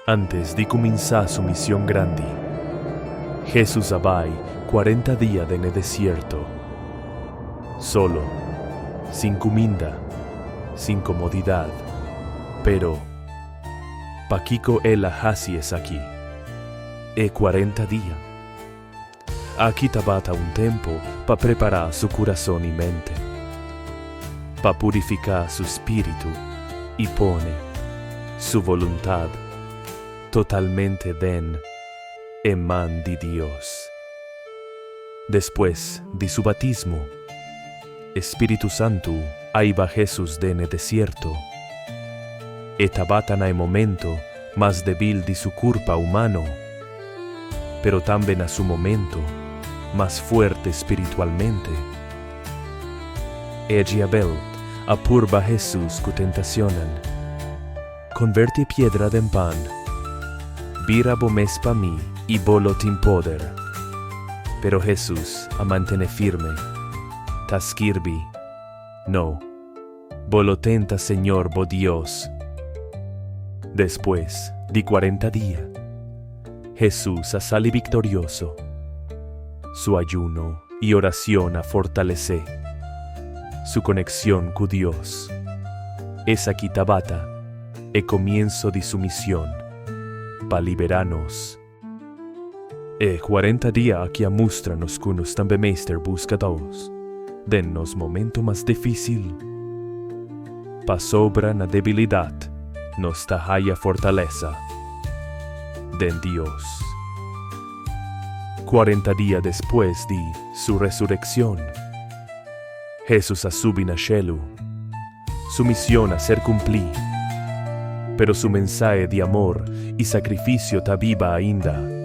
Antes de comenzar su misión grande, Jesús vai 40 días en el desierto, solo, sin comida, sin comodidad, pero Paquico él es aquí, 40 días. Aquí tabata un tiempo para preparar su corazón y mente, para purificar su espíritu y pone su voluntad totalmente en man de Dios. Después de su bautismo, Espíritu Santo iba Jesús en el desierto, tabata en el momento más débil de su cuerpo humano, pero también a su momento más fuerte espiritualmente. Abel apurba Jesús con tentacionan, converte piedra en pan, vira bomes pa mí y bolo tin poder. Pero Jesús a mantiene firme, tasquirbi, no, bolo tenta Señor bo Dios. Después de 40 días, Jesús a sale victorioso. Su ayuno y oración a fortalece su conexión con Dios. Es aquí tabata el comienzo de su misión para liberarnos. 40 días que muéstranos que nos también Meister busca Dios, dennos momento más difícil. Pa sobra na debilidad nos haya fortaleza den Dios. 40 días después de su resurrección, Jesús a subir a cielo, su misión a ser cumplida, pero su mensaje de amor y sacrificio ta viva ainda.